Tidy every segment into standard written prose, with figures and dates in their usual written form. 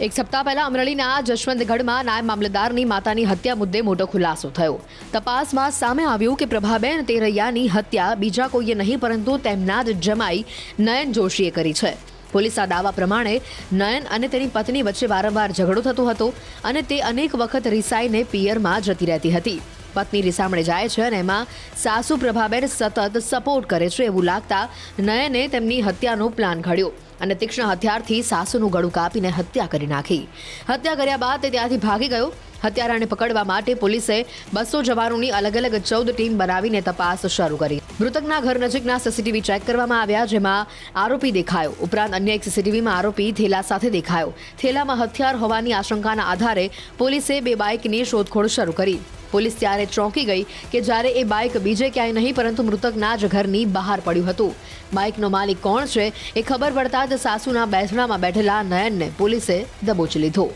એક સપ્તાહ પહેલા અમરેલીના જશવંતગઢમાં નાયબ મામલતદારની માતાની હત્યા મુદ્દે મોટો ખુલાસો થયો। તપાસમાં સામે આવ્યું કે પ્રભાબેન તેરૈયાની હત્યા બીજા કોઈએ નહીં પરંતુ તેમના જ જમાઈ નયન જોશીએ કરી છે। પોલીસના દાવા પ્રમાણે નયન અને તેની પત્ની વચ્ચે વારંવાર ઝઘડો થતો હતો અને તે અનેક વખત રિસાઈને પિયરમાં જતી રહેતી હતી। પત્ની રિસામણે જાય છે અને એમાં સાસુ પ્રભાબેન સતત સપોર્ટ કરે છે એવું લાગતા નયને તેમની હત્યાનો પ્લાન ઘડ્યો અને તીક્ષ્ણ હથિયારથી સાસુનું ગળું કાપીને હત્યા કરી નાખી। હત્યા કર્યા બાદ તે ત્યાંથી ભાગી ગયો। હત્યારાને પકડવા માટે પોલીસે 200 જવાનોની અલગ અલગ 14 ટીમ બનાવીને તપાસ શરૂ કરી। મૃતકના ઘર નજીકના સીસીટીવી ચેક કરવામાં આવ્યા, જેમાં આરોપી દેખાયો। ઉપરાંત અન્ય એક સીસીટીવીમાં આરોપી થેલા સાથે દેખાયો। થેલામાં હથિયાર હોવાની આશંકાના આધારે પોલીસે 2 બાઇકની શોધખોળ શરૂ કરી। પોલીસ ત્યારે ચોંકી ગઈ કે જ્યારે એ બાઇક બીજે ક્યાંય નહીં પરંતુ મૃતકના જ ઘરની બહાર પડ્યું હતું। બાઇકનો માલિક કોણ છે એ ખબર પડતા જ સાસુના બેસણામાં બેઠેલા નયનને પોલીસે દબોચી લીધો।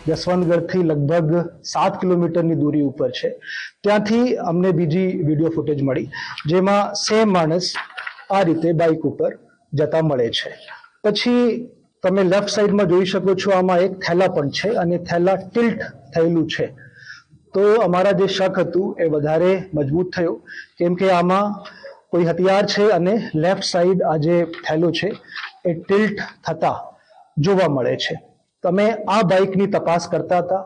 જસવંતગઢથી લગભગ 7 કિલોમીટરની દૂરી ઉપર છે। ત્યાંથી અમને બીજી વિડીયો ફૂટેજ મળી, જેમાં સેમ માણસ આ રીતે બાઇક ઉપર જતા મળે છે। પછી તમે લેફ્ટ સાઈડમાં જોઈ શકો છો, આમાં એક થેલા પણ છે અને થેલા ટિલ્ટ થયેલું છે। તો અમારા જે શક હતું એ વધારે મજબૂત થયો, કેમ કે આમાં કોઈ હથિયાર છે અને લેફ્ટ સાઈડ આ જે થેલો છે એ ટિલ્ટ થતા જોવા મળે છે। તમે આ બાઇકની તપાસ કરતા હતા।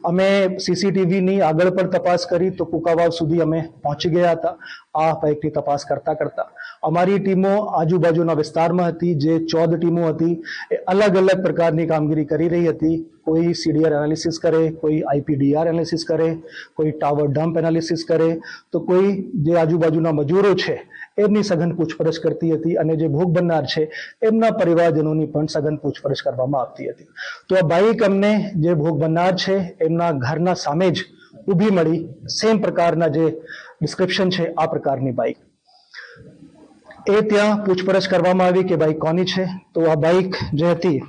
અમે સીસીટીવીની આગળ પણ તપાસ કરી તો કુકાવાવ સુધી અમે પહોંચી ગયા હતા। આ બાઇકની તપાસ કરતા કરતા અમારી ટીમો આજુબાજુના વિસ્તારમાં હતી। જે 14 ટીમો હતી એ અલગ અલગ પ્રકારની કામગીરી કરી રહી હતી। કોઈ સીડીઆર એનાલિસિસ કરે, કોઈ આઈપીડીઆર એનાલિસિસ કરે, કોઈ ટાવર ડમ્પ એનાલિસિસ કરે, તો કોઈ જે આજુબાજુના મજૂરો છે એમની સઘન પૂછપરછ કરતી હતી અને જે ભોગ બનનાર છે એમના પરિવારજનોની પણ સઘન પૂછપરછ કરવામાં આવતી હતી। તો આ બાઇક અમને જે ભોગ બનનાર છે એમના ઘરના સામે જ ઊભી મળી। સેમ પ્રકારના જે ડિસ્ક્રિપ્શન છે આ પ્રકારની બાઇક એ ત્યાં પૂછપરછ કરવામાં આવી કે બાઇક કોની છે। તો આ બાઇક જે હતી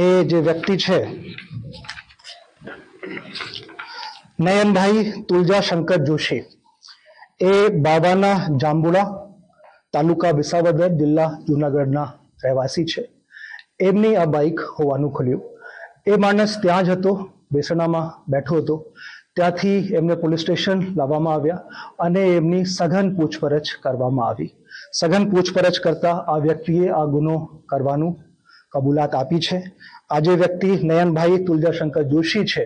એ જે વ્યક્તિ છે નયનભાઈ તુલજા શંકર જોશી, એ બાવાના જાંબુડા, તાલુકા વિસાવદર, જિલ્લા જૂનાગઢના રહેવાસી છે। એમની આ બાઇક હોવાનું ખુલ્યું। એ માણસ ત્યાં જ હતો, બેસણામાં બેઠો હતો। ત્યાંથી એમને પોલીસ સ્ટેશન લાવવામાં આવ્યા અને એમની સઘન પૂછપરછ કરવામાં આવી। સઘન પૂછપરછ કરતા આ વ્યક્તિએ આ ગુનો કરવાનું કબૂલાત આપી છે। આ જે વ્યક્તિ નયનભાઈ તુલજાશંકર જોશી છે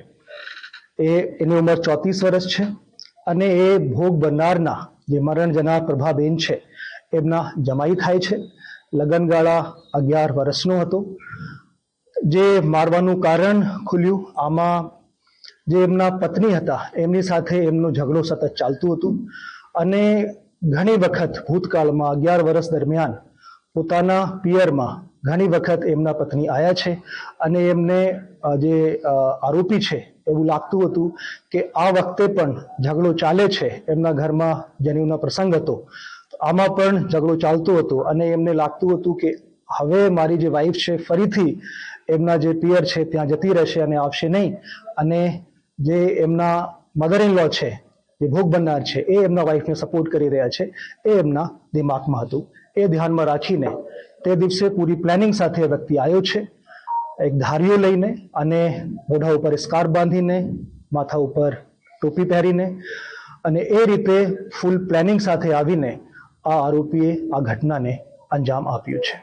એની ઉંમર 34 વર્ષ છે અને એ ભોગ બનનારના જે મરણ જનાર પ્રભાબેન છે એમના જમાઈ થાય છે। લગનગાળા 11 વર્ષનો હતો। જે મારવાનું કારણ ખુલ્યું, આમાં જે એમના પત્ની હતા એમની સાથે એમનો ઝઘડો સતત ચાલતું હતું અને ઘણી વખત ભૂતકાળમાં 11 વર્ષ દરમિયાન પોતાના પિયરમાં ઘણી વખત એમના પત્ની આવ્યા છે અને એમને જે આરોપી છે એવું લાગતું હતું કે આ વખતે પણ ઝઘડો ચાલે છે। એમના ઘરમાં જનેઉનો પ્રસંગ હતો, આમાં પણ ઝઘડો ચાલતો હતો અને એમને લાગતું હતું કે હવે મારી જે વાઈફ છે ફરીથી એમના જે પિયર છે ત્યાં જતી રહેશે અને આવશે નહીં, અને જે એમના મધર ઇન લો છે, જે ભોગ બનનાર છે, એ એમના વાઈફને સપોર્ટ કરી રહ્યા છે, એ એમના દિમાગમાં હતું। એ ધ્યાનમાં રાખીને તે દિવસે પૂરી પ્લાનિંગ સાથે વ્યક્તિ આવ્યો છે, એક ધારીઓ લઈને અને મોઢા ઉપર સ્કાર્ફ બાંધીને, માથા ઉપર ટોપી પહેરીને, અને એ રીતે ફૂલ પ્લાનિંગ સાથે આવીને આ આરોપીએ આ ઘટનાને અંજામ આપ્યું છે।